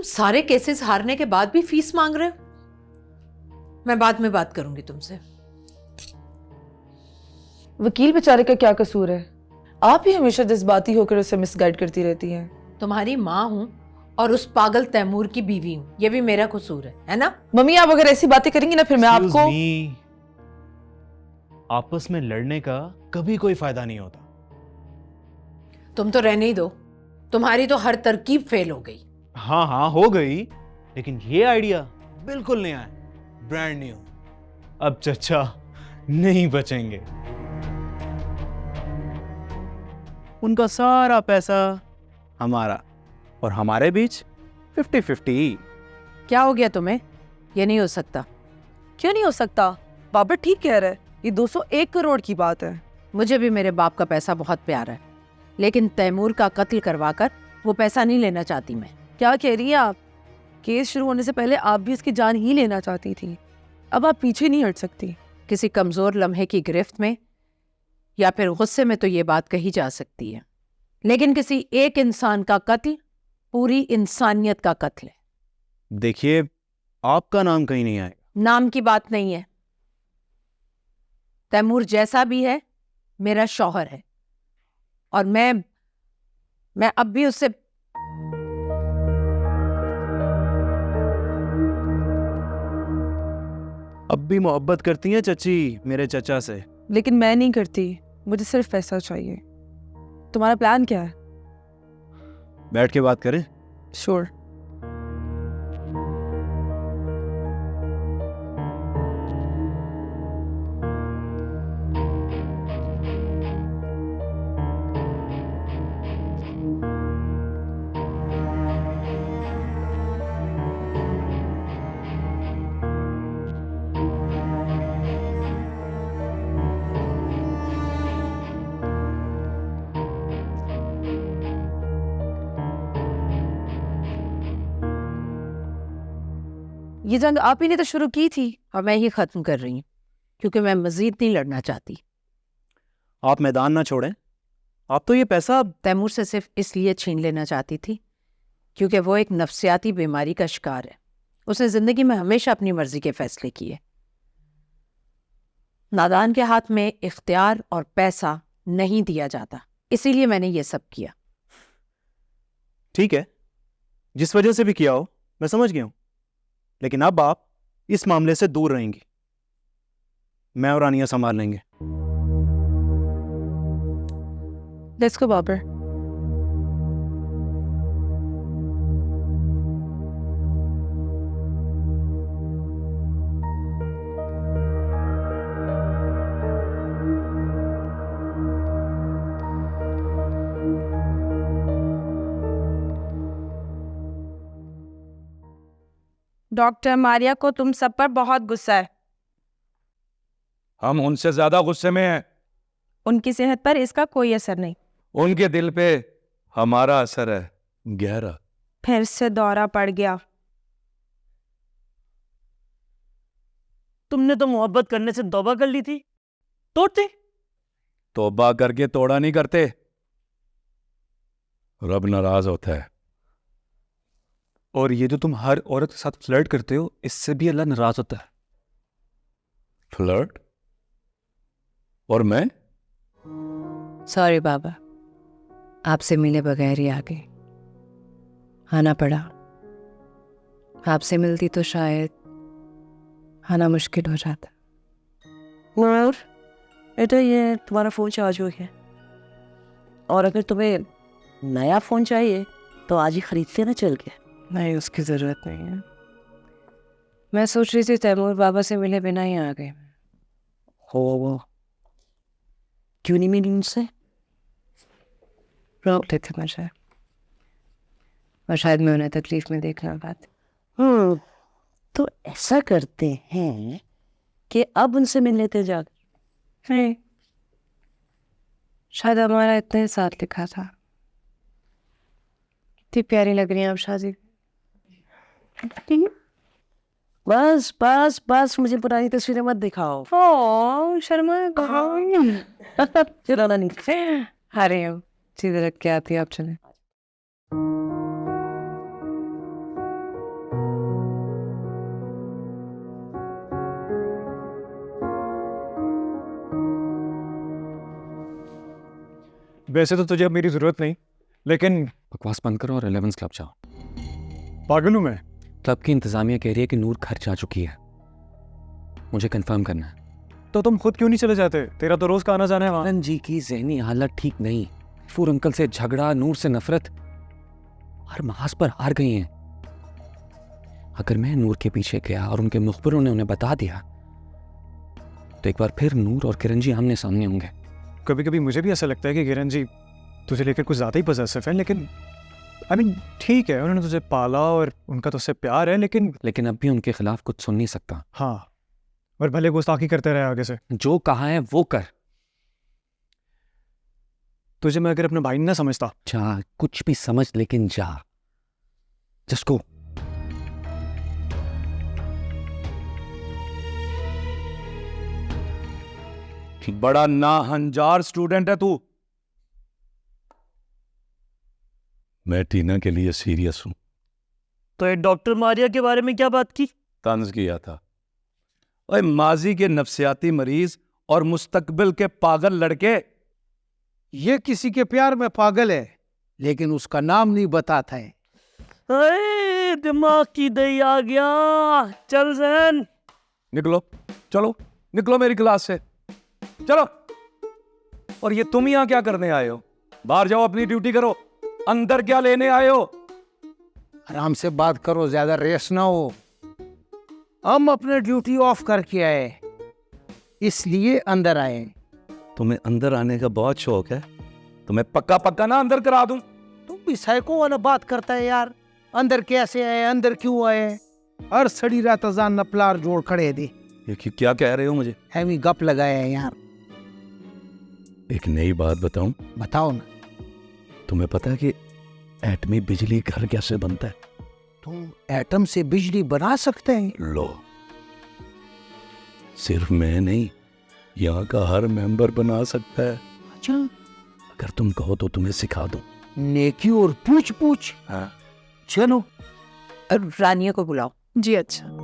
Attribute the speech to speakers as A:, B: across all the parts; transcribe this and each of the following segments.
A: तुम सारे केसेस हारने के बाद भी फीस मांग रहे हो। मैं बाद में बात करूंगी तुमसे।
B: वकील बेचारे का क्या कसूर है? आप ही हमेशा जज्बाती होकर उसे मिसगाइड करती रहती हैं।
A: तुम्हारी माँ हूं और उस पागल तैमूर की बीवी हूं, ये भी मेरा कसूर है ना?
B: मम्मी आप अगर ऐसी बातें करेंगी ना फिर मैं आपको।
C: आपस में लड़ने का कभी कोई फायदा नहीं होता।
A: तुम तो रहने ही दो, तुम्हारी तो हर तरकीब फेल हो गई।
C: हाँ हाँ हो गई, लेकिन ये आइडिया बिल्कुल नया है, ब्रांड न्यू। अब चचा नहीं बचेंगे। उनका सारा पैसा हमारा और हमारे बीच 50-50।
A: क्या हो गया तुम्हें? ये नहीं हो सकता।
B: क्यों नहीं हो सकता? बाबर ठीक कह रहा है, ये 201 करोड़ की बात है।
A: मुझे भी मेरे बाप का पैसा बहुत प्यारा है, लेकिन तैमूर का कत्ल करवाकर वो पैसा नहीं लेना चाहती मैं।
B: क्या कह रही हैं आप? केस शुरू होने से पहले आप भी इसकी जान ही लेना चाहती थी, अब आप पीछे नहीं हट सकती।
A: किसी कमजोर लम्हे की गिरफ्त में या फिर गुस्से में तो ये बात कही जा सकती है, लेकिन किसी एक इंसान का कत्ल पूरी इंसानियत का कत्ल है।
C: देखिए, आपका नाम कहीं नहीं आएगा।
A: नाम की बात नहीं है। तैमूर जैसा भी है मेरा शौहर है, और मैं अब भी उससे
C: अब भी मोहब्बत करती हैं चची मेरे चचा से।
B: लेकिन मैं नहीं करती, मुझे सिर्फ पैसा चाहिए। तुम्हारा प्लान क्या है?
C: बैठ के बात करें।
B: श्योर।
A: ये जंग आप ही ने तो शुरू की थी और मैं ही खत्म कर रही हूँ, क्योंकि मैं मजीद नहीं लड़ना चाहती।
C: आप मैदान ना छोड़ें। आप तो ये पैसा
A: तैमूर से सिर्फ इसलिए छीन लेना चाहती थी क्योंकि वो एक नफ्सियाती बीमारी का शिकार है। उसने जिंदगी में हमेशा अपनी मर्जी के फैसले किए। नादान के हाथ में इख्तियार और पैसा नहीं दिया जाता, इसीलिए मैंने ये सब किया।
C: ठीक है, जिस वजह से भी किया हो मैं समझ गया हूं, लेकिन अब आप इस मामले से दूर रहेंगी। मैं और आनिया संभाल लेंगे।
B: Let's go Babar.
D: Doctor Maria को तुम सब पर बहुत गुस्सा है।
E: हम उनसे ज्यादा गुस्से में हैं।
D: उनकी सेहत पर इसका कोई असर नहीं।
E: उनके दिल पे हमारा असर है, गहरा।
D: फिर से दौरा पड़ गया।
F: तुमने तो मोहब्बत करने से तौबा कर ली थी, तोड़ते।
E: तौबा करके तोड़ा नहीं करते, रब नाराज होता है।
C: और ये जो तुम हर औरत के साथ फ्लर्ट करते हो, इससे भी अल्लाह नाराज होता है।
E: फ्लर्ट? और मैं?
A: सॉरी बाबा, आपसे मिले बगैर ही आ गए। आना पड़ा। आपसे मिलती तो शायद आना मुश्किल हो जाता।
F: नूर बेटा, ये तुम्हारा फ़ोन चार्ज हो गया, और अगर तुम्हें नया फ़ोन चाहिए तो आज ही खरीदते ना चल के।
B: नहीं, उसकी जरूरत नहीं है।
A: मैं सोच रही थी तैमूर बाबा से मिले बिना ही आ गए।
F: हो वो क्यों नहीं मिली उनसे?
A: रोक लेते मुझे, और शायद मैं उन्हें तकलीफ में देखना पाती।
F: तो ऐसा करते हैं कि अब उनसे मिल लेते जाकर।
A: नहीं, शायद हमारा इतने साथ लिखा था। कितनी प्यारी लग रही है आप शादी।
F: बस बस बस, मुझे पुरानी तस्वीरें मत दिखाओ।
A: शर्मा
F: चलो ना नीचे।
A: आ रही हूँ, सीधे रख के आती है। आप चले।
C: वैसे तो तुझे अब मेरी जरूरत नहीं, लेकिन
G: बकवास बंद करो और 11 क्लब जाओ।
C: पागल हूं मैं?
G: क्लब की इंतजामिया कह रही है कि नूर घर जा चुकी है, मुझे कंफर्म करना है।
C: तो तुम खुद क्यों नहीं चले जाते? तेरा तो रोज का आना जाना है वहां।
G: करण जी की जहनी हालत ठीक नहीं, फूर अंकल से झगड़ा, नूर से नफरत, हर महाज पर हार गई हैं। अगर मैं नूर के पीछे गया और उनके मुखबिरों ने उन्हें बता दिया तो एक बार फिर नूर और किरण जी आमने सामने होंगे।
C: कभी कभी मुझे भी ऐसा लगता है कि किरण जी तुझे लेकर कुछ ज्यादा ही पजेसिव है, लेकिन आई मीन ठीक है, उन्होंने तुझे पाला और उनका तुझसे प्यार है, लेकिन
G: अब भी उनके खिलाफ कुछ सुन नहीं सकता।
C: हाँ, और भले गुस्ताखी करते रहे आगे से।
G: जो कहा है वो कर।
C: तुझे मैं अगर अपने भाई ना समझता।
G: जा, कुछ भी समझ, लेकिन जा, जस्ट गो।
E: बड़ा नाहंजार स्टूडेंट है तू। मैं टीना के लिए सीरियस हूं।
H: तो ये डॉक्टर मारिया के बारे में क्या बात की?
E: तंज किया था। ओए, माजी के नफ्सियाती मरीज और मुस्तकबिल के पागल लड़के।
I: ये किसी के प्यार में पागल है, लेकिन उसका नाम नहीं बताता है।
H: अरे दिमाग की दही आ गया। चल जैन,
E: निकलो, चलो निकलो मेरी क्लास से, चलो। और ये तुम यहां क्या करने आए हो? बाहर जाओ, अपनी ड्यूटी करो। अंदर क्या लेने आए हो?
I: आराम से बात करो, ज्यादा रेस ना हो। हम अपने ड्यूटी ऑफ करके आए, इसलिए अंदर आए।
E: तुम्हें अंदर आने का बहुत शौक है, तुम्हें पक्का पक्का ना अंदर करा दूं।
I: तुम भी साइको वाला बात करता है यार। अंदर कैसे आए, अंदर क्यों आए? हर सड़ी रात अजान नपलार जोड़ खड़े दे।
E: ये क्या कह रहे हो मुझे?
I: हैवी गप लगाया है यार।
E: एक नई बात बताऊं?
I: बताओ ना।
E: तुम्हें पता है कि एटमी बिजली घर कैसे बनता है?
I: तुम एटम से बिजली बना सकते हैं?
E: लो, सिर्फ मैं नहीं, यहाँ का हर मेंबर बना सकता है।
I: अच्छा,
E: अगर तुम कहो तो तुम्हें सिखा दूं।
I: नेकी और पूछ पूछ।
E: हाँ।
I: चलो।
A: रानिया को बुलाओ।
B: जी अच्छा।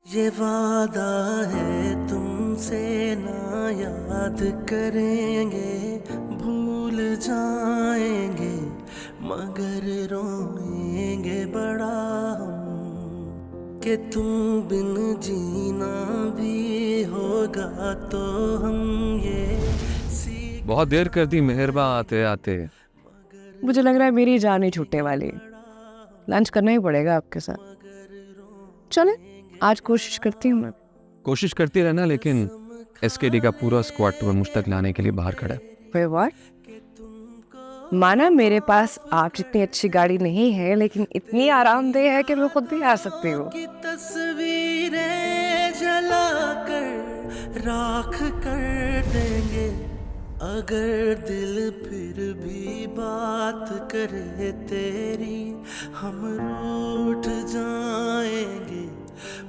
J: ये वादा है तुमसे ना याद करेंगे, भूल जाएंगे मगर रोएंगे बड़ा हम, कि तुम बिन जीना भी होगा तो हम ये
G: बहुत देर कर दी मेहरबा आते आते।
B: मुझे लग रहा है मेरी जान ही छूटने वाली है। लंच करना ही पड़ेगा आपके साथ। चले, आज कोशिश करती हूँ मैं।
G: कोशिश करती रहना, लेकिन एसकेडी का पूरा स्क्वाड तुम्हें मुझ तक लाने के लिए बाहर खड़ा है।
B: फिर व्हाट? माना मेरे पास आप जितनी अच्छी गाड़ी नहीं है, लेकिन इतनी आरामदेह है कि मैं खुद भी आ सकती हूँ।
J: की तस्वीरें जलाकर राख कर देंगे, अगर दिल फिर भी बात करे तेरी, हम रूठ जाएंगे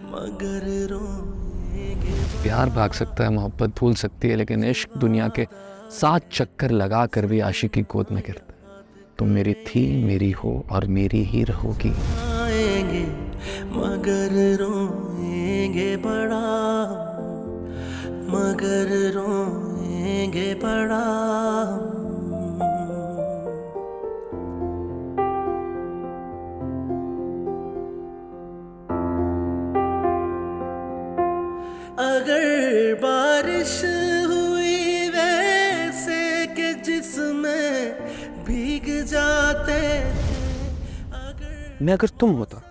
J: मगर रोएंगे।
G: प्यार भाग सकता है, मोहब्बत भूल सकती है, लेकिन इश्क दुनिया के 7 चक्कर लगा कर भी आशिकी गोद में गिरता है। तुम मेरी थी, मेरी हो और मेरी ही रहोगी।
J: आएंगे मगर रोएंगे बड़ा, मगर रोएंगे बड़ा। अगर बारिश हुई वैसे कि जिसमें भीग जाते थे,
G: मैं अगर तुम होता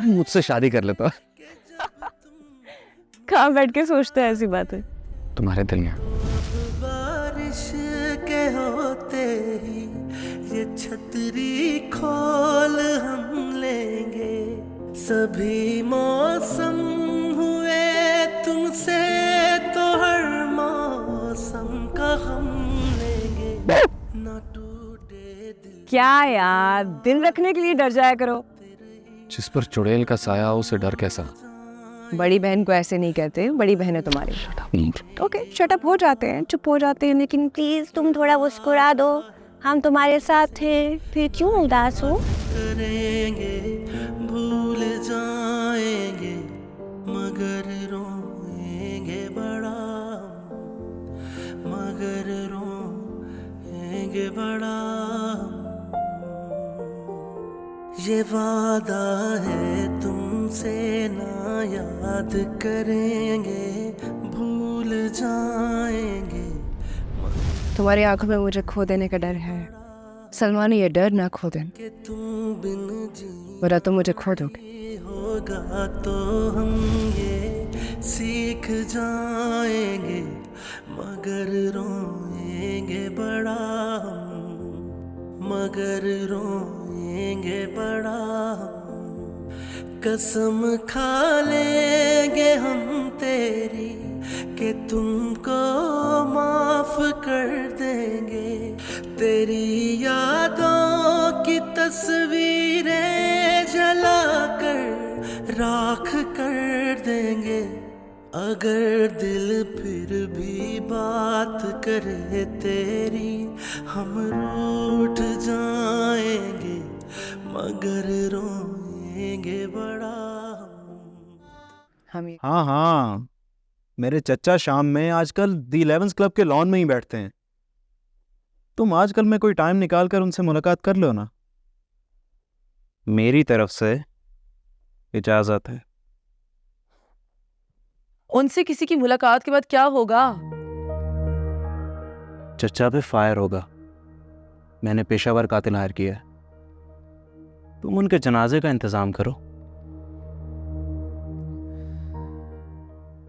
G: मुझसे शादी कर लेता।
B: कहाँ बैठ के सोचते हैं ऐसी बातें?
G: तुम्हारे दिल में।
J: बारिश के होते ही ये छतरी खोल हम लेंगे, सभी मौसम हुए तुमसे तो हर मौसम का
B: क्या यार, दिल रखने के लिए डर जाया करो।
G: जिस पर चुड़ैल का साया हो उसे डर कैसा?
B: बड़ी बहन को ऐसे नहीं कहते, बड़ी बहन है तुम्हारी।
G: नूर,
B: ओके, शट अप हो जाते हैं, चुप हो जाते हैं, लेकिन प्लीज तुम थोड़ा मुस्कुरा दो, हम तुम्हारे साथ हैं, फिर क्यों उदास हो?
J: करेंगे भूल जाएंगे मगर रोएंगे बड़ा, मगर रोएंगे बड़ा। ये वादा है तुमसे ना याद करेंगे भूल जाएंगे।
B: तुम्हारी आंखों में मुझे खो देने का डर है सलमान, ये डर ना खो देना,
J: कि तू बिन जी
B: वरना तुम मुझे खो दोगे।
J: होगा तो हम ये सीख जाएंगे मगर रोएंगे बड़ा हम, मगर रोएंगे बड़ा हम। कसम खा लेंगे हम तेरी कि तुमको माफ कर देंगे, तेरी यादों की तस्वीरें जलाकर राख कर देंगे। अगर दिल फिर भी बात करे तेरी, हम रूठ जाएंगे मगर रोएंगे बड़ा।
B: हम
C: हाँ हाँ, मेरे चचा शाम में आजकल दी 11 क्लब के लॉन में ही बैठते हैं। तुम आजकल में कोई टाइम निकाल कर उनसे मुलाकात कर लो ना। मेरी तरफ से इजाजत है।
F: उनसे किसी की मुलाकात के बाद क्या होगा?
C: चचा पे फायर होगा। मैंने पेशावर कातिल हायर किया है। तुम उनके जनाजे का इंतजाम करो।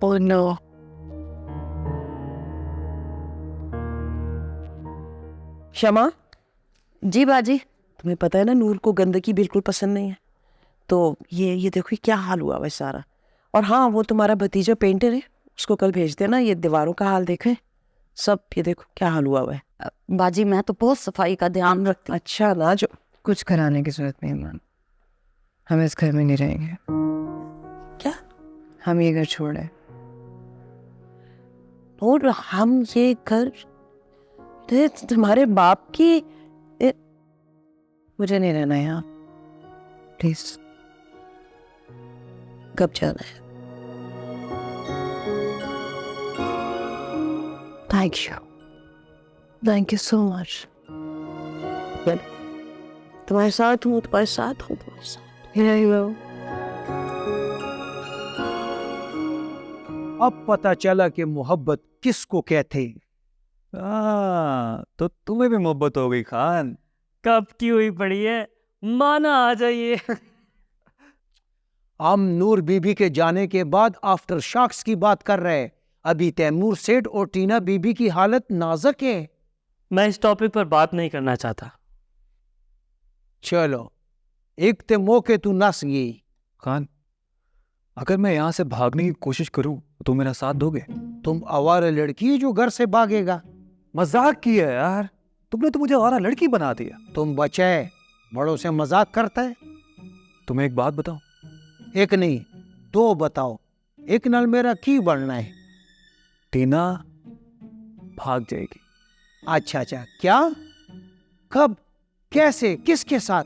F: Oh no. क्षमा। जी बाजी, तुम्हें पता है ना नूर को गंदगी बिल्कुल पसंद नहीं है, तो ये देखो ये क्या हाल हुआ है सारा। और हाँ, वो तुम्हारा भतीजा पेंटर है, उसको कल भेज देना, ये दीवारों का हाल देखे सब, ये देखो क्या हाल हुआ है।
K: बाजी मैं तो बहुत सफाई का ध्यान रखती।
F: अच्छा ना, जो
B: कुछ कराने की जरूरत नहीं मैम, हम इस घर में नहीं रहेंगे।
F: क्या?
B: हम ये घर छोड़े।
F: और हम ये घर तुम्हारे बाप की।
B: मुझे नहीं रहना यहाँ, प्लीज।
F: कब जाना है?
B: Thank you so much.
F: तुम्हारे साथ हूँ, तुम्हारे साथ हूँ, तुम्हारे साथ।
I: अब पता चला कि मोहब्बत किसको कहते हैं।
E: तो तुम्हें भी मोहब्बत हो गई खान।
H: कब की हुई पड़ी है, माना आ जाइए।
I: हम नूर बीबी के जाने के बाद आफ्टर शॉक्स की बात कर रहे हैं। अभी तैमूर सेठ और टीना बीबी की हालत नाजुक है।
H: मैं इस टॉपिक पर बात नहीं करना चाहता।
I: चलो, एक ते मौके तू नस गई।
G: खान, अगर मैं यहाँ से भागने की कोशिश करूं तो तुम मेरा साथ दोगे?
I: तुम आवारा लड़की जो घर से भागेगा।
E: मजाक किया यार, तुमने तो मुझे आवारा लड़की बना दिया।
I: तुम बचे बड़ों से मजाक करता है।
G: तुम्हें एक बात बताऊं?
I: एक नहीं, दो बताओ। एक नाल मेरा की बनना है।
E: टीना भाग जाएगी।
I: अच्छा, क्या? कब? कैसे? किसके साथ?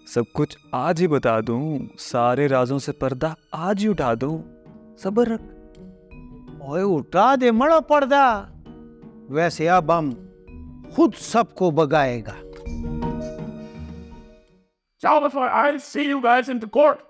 E: सब कुछ आज ही बता दूं, सारे राजों से पर्दा आज ही उठा दूं। सब्र रख।
I: ओए उठा दे मड़ो पर्दा। वैसे अब हम खुद सबको बगाएगा।
L: Ciao before I'll see you guys in the court.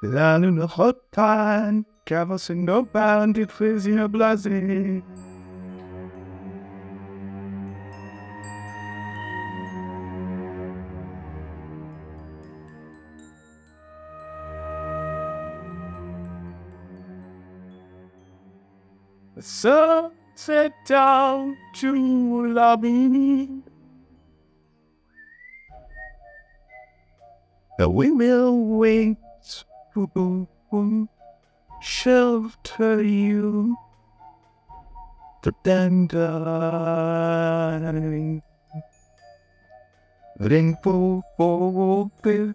L: Lano no hotan, cavas in no bandit fizia blazing. The sun set down to lobby. The windmill waits to shelter you. The dandelion rainbow open.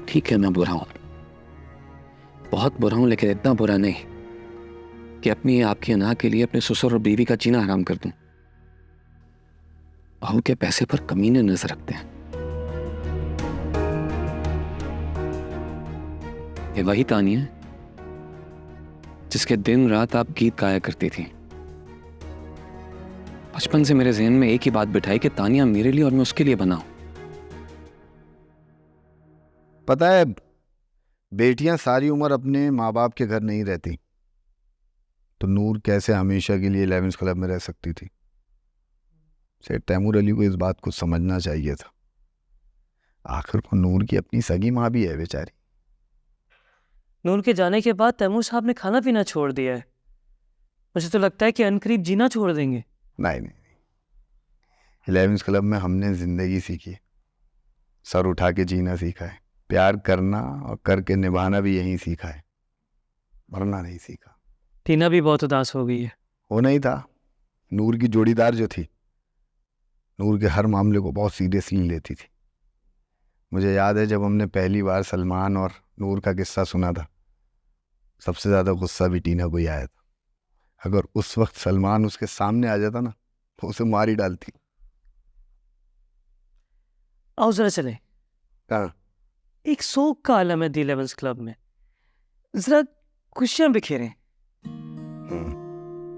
G: ठीक है, मैं बुरा हूं, बहुत बुरा हूं, लेकिन इतना बुरा नहीं कि अपनी आपकी अना के लिए अपने ससुर और बीवी का जीना हराम कर दूं। बहू के पैसे पर कमीने नजर रखते हैं। ये वही तानिया है जिसके दिन रात आप गीत गाया करती थी। बचपन से मेरे ज़हन में एक ही बात बिठाई कि तानिया मेरे लिए और मैं उसके लिए बना हूं।
M: पता है, बेटियां सारी उम्र अपने माँ बाप के घर नहीं रहती, तो नूर कैसे हमेशा के लिए 11th क्लब में रह सकती थी? सेठ तैमूर अली को इस बात को समझना चाहिए था। आखिर को नूर की अपनी सगी माँ भी है बेचारी।
H: नूर के जाने के बाद तैमूर साहब ने खाना पीना छोड़ दिया है। मुझे तो लगता है कि अनकरीब जीना छोड़ देंगे।
M: नहीं, 11th क्लब में हमने जिंदगी सीखी है, सर उठा के जीना सीखा है, प्यार करना और करके निभाना भी यहीं सीखा है, मरना नहीं सीखा।
H: टीना भी बहुत उदास हो गई है।
M: होना ही था। नूर की जोड़ीदार जो थी, नूर के हर मामले को बहुत सीरियसली लेती थी। मुझे याद है जब हमने पहली बार सलमान और नूर का किस्सा सुना था, सबसे ज़्यादा गुस्सा भी टीना को ही आया था। अगर उस वक्त सलमान उसके सामने आ जाता ना, तो उसे मार ही डालती।
H: आओ जरा चले।
M: कहाँ?
H: एक शोक का आलम है दी 11th क्लब में, जरा खुशियां बिखेरें।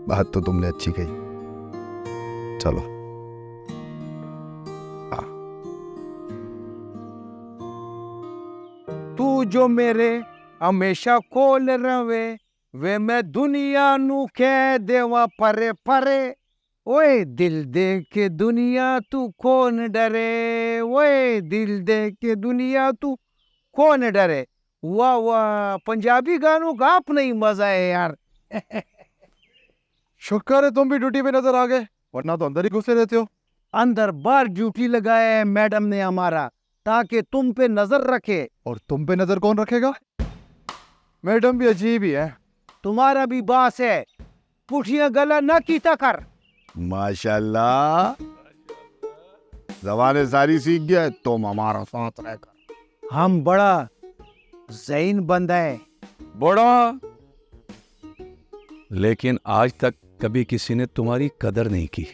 M: बात तो तुमने अच्छी कही। चलो।
I: तू जो मेरे हमेशा कोल रवे, वे मैं दुनिया नू कह देवा परे परे। ओए दिल दे के दुनिया तू कौन डरे, ओए दिल दे के दुनिया तू कौन डरे। वाह वाह, पंजाबी गानों का अपना ही मजा है यार।
C: शुक्र है तुम भी ड्यूटी पे नजर आ गए, वरना तो अंदर ही घुसे रहते हो।
I: अंदर बार ड्यूटी लगाया है मैडम ने हमारा, ताकि तुम पे नजर रखे।
C: और तुम पे नजर कौन रखेगा? मैडम भी अजीब ही है।
I: तुम्हारा भी बास है, पुठिया गला न कीता कर।
M: माशाल्लाह, जबानें सारी सीख गया है, तुम हमारा साथ रहकर।
I: हम बड़ा ज़हीन बंदा है।
E: बड़ा, लेकिन आज तक कभी किसी ने तुम्हारी कदर नहीं की।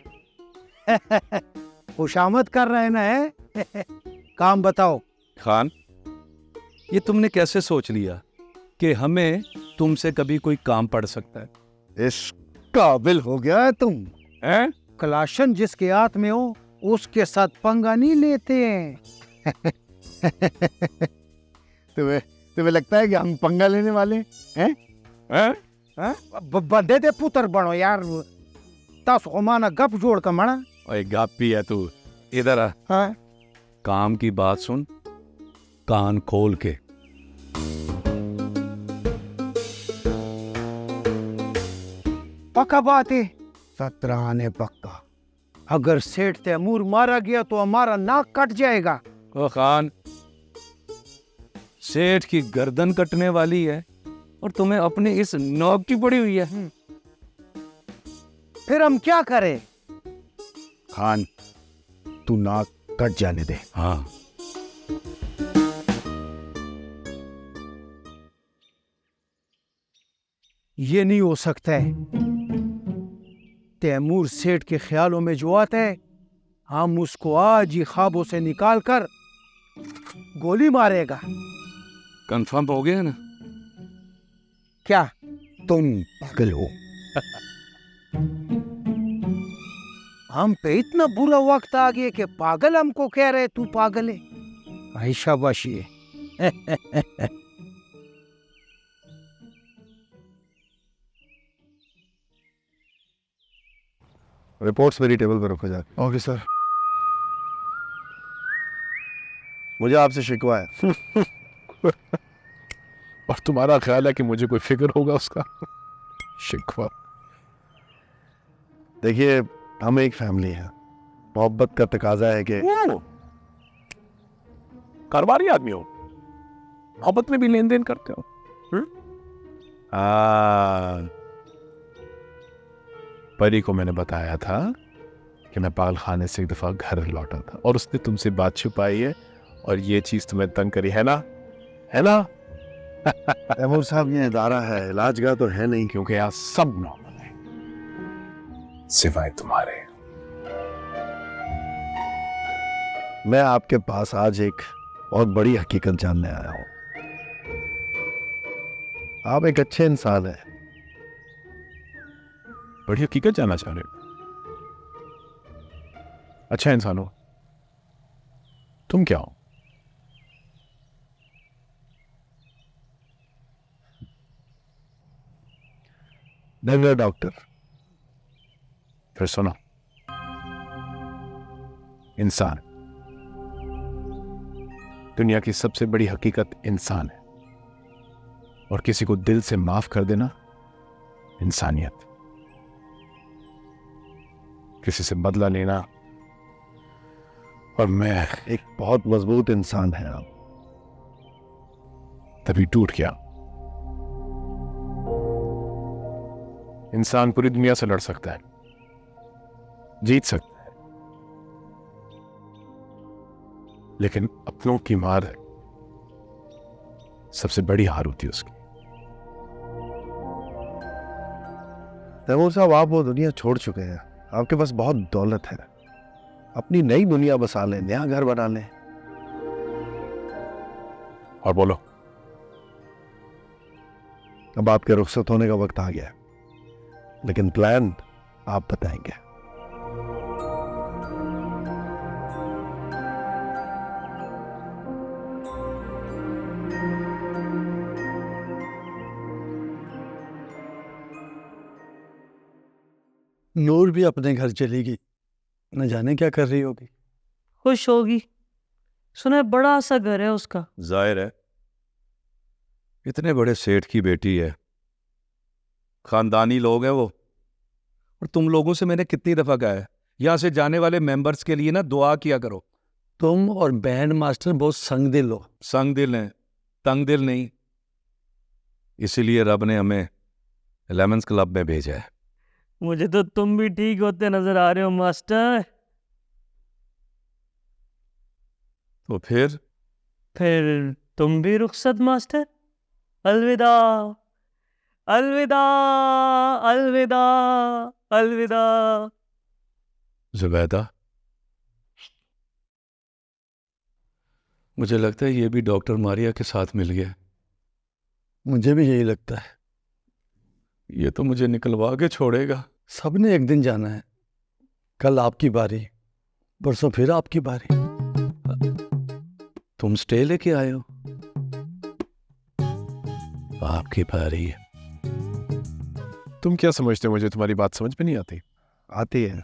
I: खुशामद कर रहे ना है। काम बताओ।
E: खान, ये तुमने कैसे सोच लिया कि हमें तुमसे कभी कोई काम पड़ सकता है?
M: इस काबिल हो गया है तुम
E: हैं?
I: कलाशन जिसके हाथ में हो उसके साथ पंगा नहीं लेते हैं।
M: तुम्हें लगता है कि हम पंगा लेने वाले हैं?
I: बंदे दे पुत्र बनो यार। तस माना गप जोड़ का मना।
E: ओए गापी है तू, इधर आ।
I: हाँ?
E: काम की बात सुन, कान खोल के।
I: पक्का बात है, 17 आने पक्का। अगर सेठ तैमूर मारा गया तो हमारा नाक कट जाएगा।
E: ओ खान, सेठ की गर्दन कटने वाली है और तुम्हें अपने इस नौक की पड़ी हुई है।
I: फिर हम क्या करें?
M: खान, तू नाक कट जाने दे।
E: हाँ,
I: ये नहीं हो सकता है। तैमूर सेठ के ख्यालों में जो आता है, हम उसको आज ही ख्वाबों से निकाल कर गोली मारेगा।
E: कंफर्म हो गया ना?
I: क्या
M: तुम पागल हो?
I: हम पे इतना बुरा वक्त आ गया कि पागल हमको कह रहे तू पागल है। भाई शाबाशी है।
M: रिपोर्ट्स मेरी टेबल पर रखो जाके।
L: Okay sir.
M: मुझे आपसे शिकवा है।
L: और तुम्हारा ख्याल है कि मुझे कोई फिक्र होगा उसका? शिकवा।
M: देखिए, हम एक फैमिली है, मोहब्बत का तकाजा है कि
L: कारोबारी आदमी हो, मोहब्बत में भी लेन देन करते हो।
N: परी को मैंने बताया था कि मैं पागल खाने से एक दफा घर लौटा था और उसने तुमसे बात छुपाई है और ये चीज तुम्हें तंग करी है ना, है ना?
M: तैमूर साहब, ये इदारा है, इलाजगाह तो है नहीं।
N: क्योंकि यहाँ सब नॉर्मल है सिवाय तुम्हारे।
M: मैं आपके पास आज एक बहुत बड़ी हकीकत जानने आया हूं। आप एक अच्छे इंसान हैं।
N: बड़ी हकीकत जानना चाह रहे हो? अच्छा इंसान हो तुम, क्या हो?
M: डंगर डॉक्टर।
N: फिर सुनो, इंसान, दुनिया की सबसे बड़ी हकीकत इंसान है और किसी को दिल से माफ कर देना इंसानियत। किसी से बदला लेना, और मैं
M: एक बहुत मजबूत इंसान है आप।
N: तभी टूट गया। इंसान पूरी दुनिया से लड़ सकता है, जीत सकता है, लेकिन अपनों की मार सबसे बड़ी हार होती है उसकी।
M: तैमूर साहब, आप वो दुनिया छोड़ चुके हैं। आपके पास बहुत दौलत है, अपनी नई दुनिया बसा लें, नया घर बना लें।
N: और बोलो।
M: अब आपके रुखसत होने का वक्त आ गया है, लेकिन प्लान आप बताएंगे।
O: नूर भी अपने घर चलेगी, न जाने क्या कर रही होगी।
H: खुश होगी, सुना है बड़ा सा घर है उसका।
E: जाहिर है, इतने बड़े सेठ की बेटी है, खानदानी लोग हैं वो। और तुम लोगों से मैंने कितनी दफा कहा है, यहां से जाने वाले मेंबर्स के लिए ना दुआ किया करो।
O: तुम और बैंड मास्टर बहुत संग दिल हो।
E: संग दिल हैं, तंग दिल नहीं। इसीलिए रब ने हमें लेमन्स क्लब में भेजा है।
H: मुझे तो तुम भी ठीक होते नजर आ रहे हो मास्टर।
E: तो फिर
H: तुम भी रुखसत मास्टर। अलविदा अलविदा अलविदा अलविदा।
E: जुबैदा, मुझे लगता है ये भी डॉक्टर मारिया के साथ मिल गया।
O: मुझे भी यही लगता है।
E: ये तो मुझे निकलवा के छोड़ेगा।
O: सबने एक दिन जाना है। कल आपकी बारी, परसों फिर आपकी बारी।
E: तुम स्टे लेके आए हो, आपकी बारी है।
N: तुम क्या समझते हो, मुझे तुम्हारी बात समझ में नहीं आती?
M: आती है,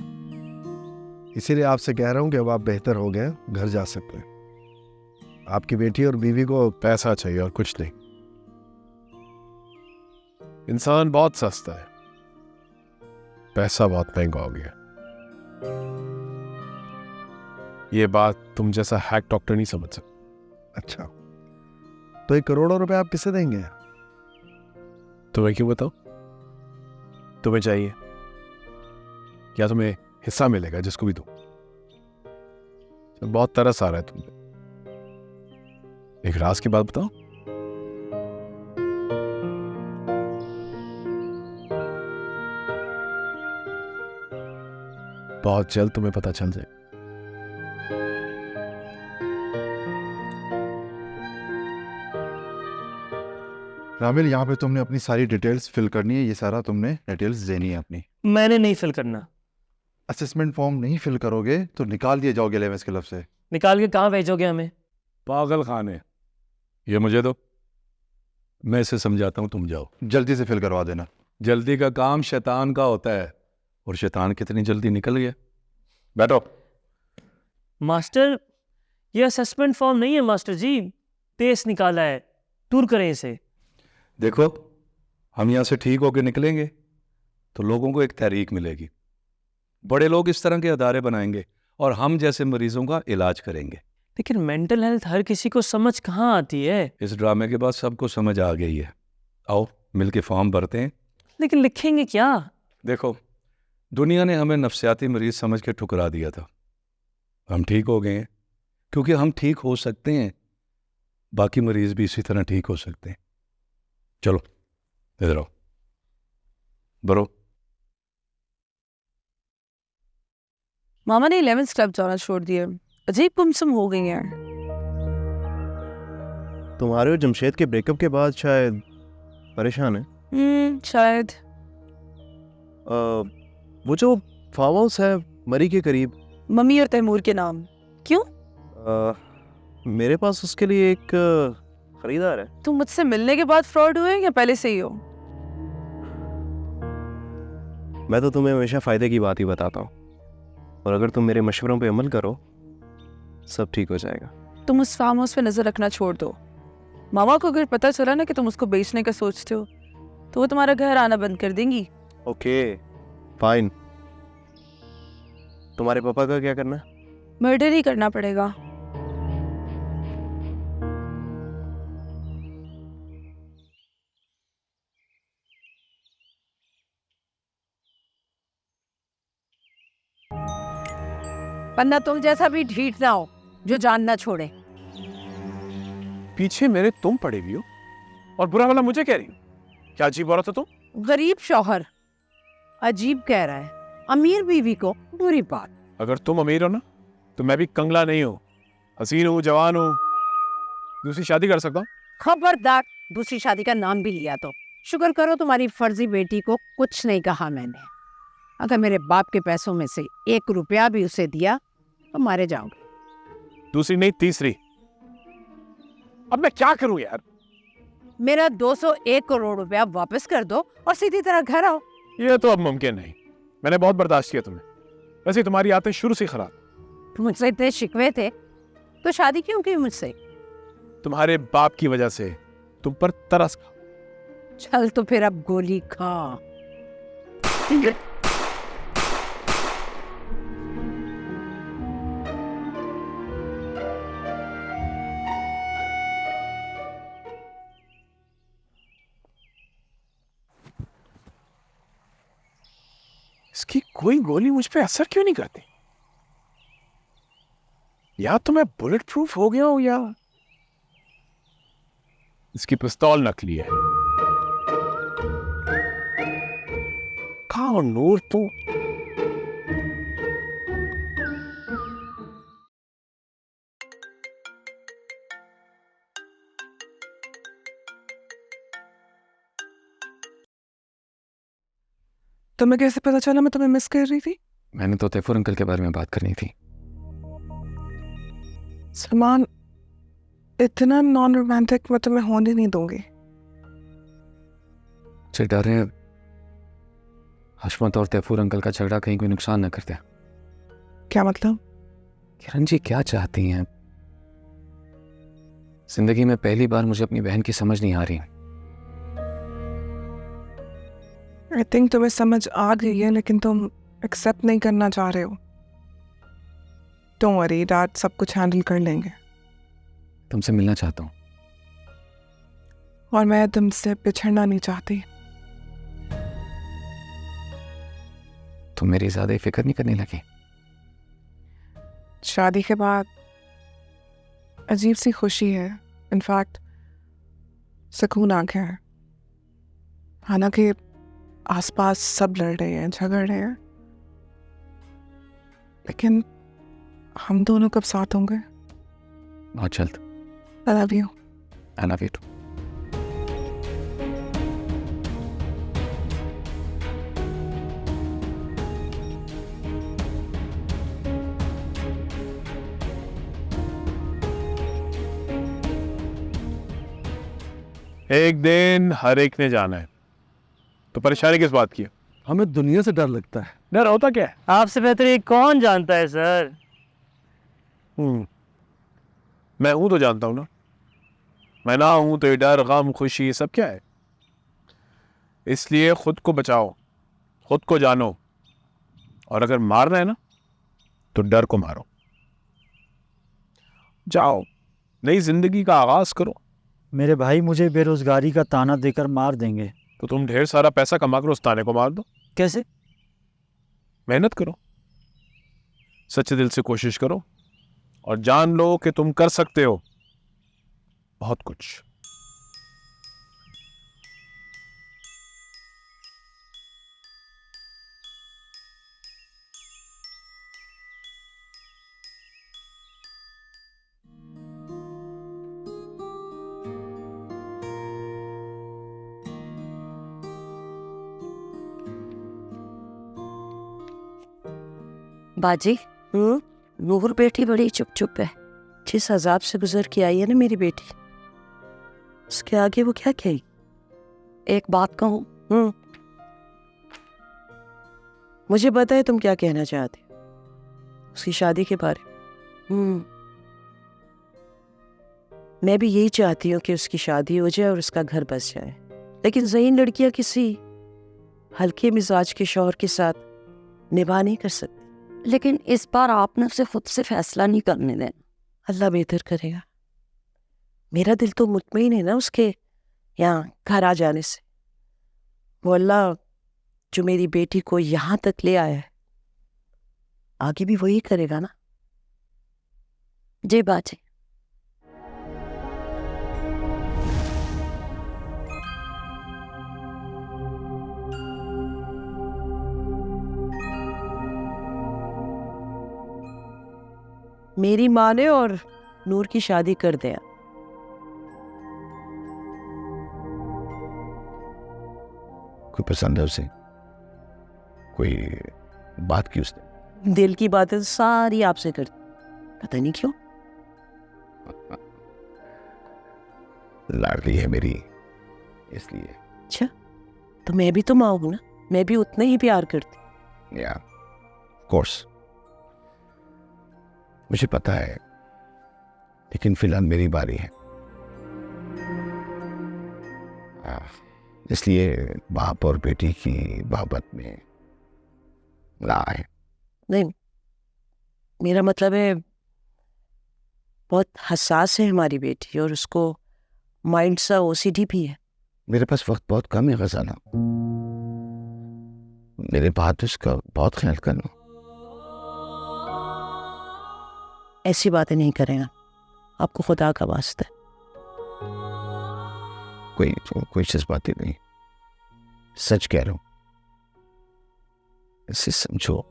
M: इसीलिए आपसे कह रहा हूं कि अब आप बेहतर हो गए, घर जा सकते हैं। आपकी बेटी और बीवी को
N: पैसा चाहिए और कुछ नहीं। इंसान बहुत सस्ता है, पैसा बहुत महंगा हो गया। ये बात तुम जैसा हैक डॉक्टर नहीं समझ सकता।
M: अच्छा, तो 1 करोड़ रुपए आप किसे देंगे?
N: तुम्हें क्यों बताओ? तुम्हें चाहिए क्या? तुम्हें हिस्सा मिलेगा जिसको भी दो। बहुत तरस आ रहा है तुमसे। एक राज की बात बताओ। बहुत जल्द तुम्हें पता चल जाए।
L: रामिल, यहाँ पे तुमने अपनी सारी डिटेल्स फिल करनी है। ये सारा तुमने डिटेल्स देनी है अपनी।
H: मैंने नहीं फिल करना।
P: असेसमेंट फॉर्म नहीं फिल करोगे तो निकाल दिए जाओगे लेवेंस क्लब से।
H: निकाल के कहाँ भेजोगे हमें?
E: पागल खाने। ये मुझे दो, मैं इसे समझाता हूँ, तुम जाओ।
P: जल्दी से फिल करवा देना।
E: जल्दी का काम शैतान का होता है, और शैतान कितनी जल्दी निकल गया। बैठो।
H: मास्टर, ये असेसमेंट फॉर्म नहीं है मास्टर जी, पेस निकाला है, दूर करें इसे।
E: देखो, हम यहाँ से ठीक होकर निकलेंगे तो लोगों को एक तहरीक मिलेगी, बड़े लोग इस तरह के अदारे बनाएंगे और हम जैसे मरीजों का इलाज करेंगे।
H: लेकिन मेंटल हेल्थ हर किसी को समझ कहाँ आती है?
E: इस ड्रामे के बाद सबको समझ आ गई है। आओ मिलके फॉर्म भरते हैं।
H: लेकिन लिखेंगे क्या?
E: देखो, दुनिया ने हमें नफ्सियाती मरीज समझ के ठुकरा दिया था, हम ठीक हो गए हैं क्योंकि हम ठीक हो सकते हैं, बाकी मरीज भी इसी तरह ठीक हो सकते हैं। चलो इधर आओ, भरो।
B: मामा ने 11th क्लब जाना छोड़ दिया, अजीब गुमसुम हो गई हैं।
C: तुम्हारे और जमशेद के ब्रेकअप के बाद शायद परेशान है।
B: शायद।
C: वो जो फार्म हाउस है मरी के करीब,
B: मम्मी और तैमूर के नाम। क्यों?
C: मेरे पास उसके लिए एक खरीदार है।
B: तुम मुझसे मिलने के बाद फ्रॉड हुए या पहले से ही हो?
C: मैं तो तुम्हें हमेशा फायदे की बात ही बताता हूँ, और अगर तुम मेरे मशवरों पे अमल करो सब ठीक हो जाएगा।
B: तुम उस फार्म हाउस पे नजर रखना छोड़ दो। मामा को अगर पता चला ना कि तुम उसको बेचने का सोचते हो तो वो तुम्हारा घर आना बंद कर देंगी।
C: Okay fine. तुम्हारे पापा का क्या करना है?
B: मर्डर ही करना पड़ेगा।
F: पन्ना तुम जैसा भी ढीठ ना हो जो जान ना छोड़े।
N: पीछे मेरे तुम पड़े हुई हो और बुरा वाला मुझे कह रही हो। क्या अजीब हो रहा था तुम?
F: गरीब शौहर अजीब कह रहा है, अमीर बीवी को बुरी बात।
N: अगर तुम अमीर हो ना तो मैं भी कंगला नहीं हूँ, हसीन हूँ, जवान हूँ, दूसरी शादी कर सकता हूँ।
F: खबरदार दूसरी शादी का नाम भी लिया तो शुक्र करो तुम्हारी फर्जी बेटी को कुछ नहीं कहा मैंने। अगर मेरे बाप के पैसों में से 1 रुपया भी उसे दिया तो मारे जाओगे।
N: दूसरी नहीं तीसरी। अब मैं क्या करूं यार?
F: मेरा 201 करोड़ रुपया वापस कर दो और सीधी तरह घर आओ।
N: ये तो अब मुमकिन नहीं, मैंने बहुत बर्दाश्त किया तुम्हें, वैसे तुम्हारी आदतें शुरू से खराब।
F: मुझसे इतने शिकवे थे तो शादी क्यों की मुझसे?
N: तुम्हारे बाप की वजह से तुम पर तरस खा।
F: चल तो फिर अब गोली खा।
N: इसकी कोई गोली मुझ पे असर क्यों नहीं करती? या तो मैं बुलेट प्रूफ हो गया हूं या इसकी पिस्तौल नकली है। कहाँ नूर तू?
B: तुम्हें कैसे पता चला मैं तुम्हें मिस कर रही थी?
G: मैंने तो तैफूर अंकल के बारे में बात करनी थी।
B: सलमान, इतना नॉन रोमांटिक मैं तुम्हें होने नहीं दूंगी।
G: मुझे डर है हशमत और तैफूर अंकल का झगड़ा कहीं कोई नुकसान न कर दे।
B: क्या मतलब?
G: किरण जी क्या चाहती हैं? जिंदगी में पहली बार मुझे अपनी बहन की समझ नहीं आ रही।
B: आई थिंक तुम्हें समझ आ गई है लेकिन तुम एक्सेप्ट नहीं करना चाह रहे हो। डोंट वरी, डैड सब कुछ हैंडल कर लेंगे।
G: तुमसे मिलना चाहता हूँ
B: और मैं तुमसे बिछड़ना नहीं चाहती।
G: तुम मेरी ज्यादा फिक्र नहीं करने लगी?
B: शादी के बाद अजीब सी खुशी है, इनफैक्ट सुकून आ गया है। हालांकि आसपास सब लड़ रहे हैं, झगड़ रहे हैं, लेकिन हम दोनों कब साथ होंगे?
G: बहुत जल्द।
B: I love you.
G: I love you too.
N: एक दिन हर एक ने जाना है, तो परेशानी किस बात की है?
O: हमें दुनिया से डर लगता है।
N: डर होता क्या है?
H: आपसे बेहतर ये कौन जानता है सर?
N: मैं हूं तो जानता हूं ना। मैं ना हूं तो ये डर, गम, खुशी, ये सब क्या है? इसलिए खुद को बचाओ, खुद को जानो, और अगर मारना है ना तो डर को मारो। जाओ, नई जिंदगी का आगाज करो।
Q: मेरे भाई मुझे बेरोजगारी का ताना देकर मार देंगे।
N: तो तुम ढेर सारा पैसा कमा कर उस ताने को मार दो।
H: कैसे?
N: मेहनत करो, सच्चे दिल से कोशिश करो, और जान लो कि तुम कर सकते हो बहुत कुछ।
F: बाजी, नूर बेटी बड़ी चुप चुप है। जिस अजाब से गुजर के आई है ना मेरी बेटी, उसके आगे वो क्या कहेगी?
K: एक बात कहूँ?
F: मुझे पता है तुम क्या कहना चाहते हो, उसकी शादी के बारे में। मैं भी यही चाहती हूँ कि उसकी शादी हो जाए और उसका घर बस जाए, लेकिन ज़हीन लड़कियां किसी हल्के मिजाज के शौहर के साथ निभा नहीं कर सकती।
K: लेकिन इस बार आपने उसे खुद से फैसला नहीं करने देना।
F: अल्लाह बेहतर करेगा। मेरा दिल तो मुतमईन है ना उसके यहाँ घर आ जाने से। वो अल्लाह जो मेरी बेटी को यहाँ तक ले आया है, आगे भी वही करेगा ना।
K: जी बाजी।
F: मेरी माँ ने और नूर की शादी कर दिया।
M: कोई पसंद है उसे? कोई बात की उसने?
F: दिल की बातें तो सारी आपसे करती, पता नहीं क्यों।
M: लाडली है मेरी, इसलिए।
F: अच्छा, तो मैं भी तो माँ हूं ना, मैं भी उतना ही प्यार करती।
M: या कोर्स मुझे पता है, लेकिन फिलहाल मेरी बारी है, इसलिए बाप और बेटी की मोहब्बत में ना है।
F: नहीं, मेरा मतलब है बहुत हसास है हमारी बेटी, और उसको माइंड सा ओसीडी भी है।
M: मेरे पास वक्त बहुत कम है खजाना, मेरे बात उसका बहुत ख्याल करना।
F: ऐसी बातें नहीं करेगा, आपको खुदा का वास्ता है।
M: कोई जज्बाती नहीं, सच कह रहा हूं, इसे समझो।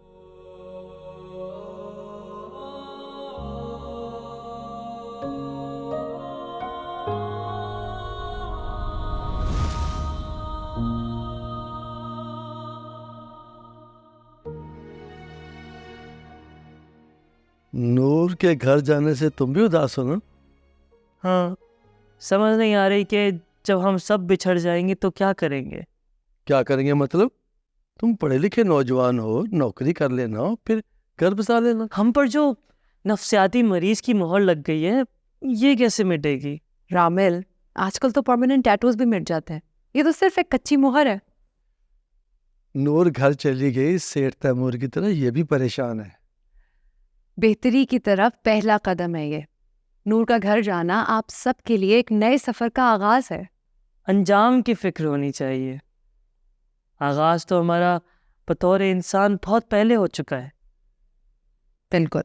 O: नूर के घर जाने से तुम भी उदास हो ना?
H: हाँ, समझ नहीं आ रही कि जब हम सब बिछड़ जाएंगे तो क्या करेंगे।
O: क्या करेंगे मतलब? तुम पढ़े लिखे नौजवान हो, नौकरी कर लेना, फिर घर बसा लेना।
H: हम पर जो नफ्सियाती मरीज की मोहर लग गई है, ये कैसे मिटेगी?
A: रामिल, आजकल तो परमानेंट टैटूज भी मिट जाते हैं, ये तो सिर्फ एक कच्ची मोहर है।
O: नूर घर चली गई सेठ तैमूर की तरह, ये भी परेशान है।
A: बेहतरी की तरफ पहला कदम है ये। नूर का घर जाना आप सब के लिए एक नए सफर का आगाज है।
H: अंजाम की फिक्र होनी चाहिए। आगाज तो हमारा बतौर इंसान बहुत पहले हो चुका है।
A: बिल्कुल।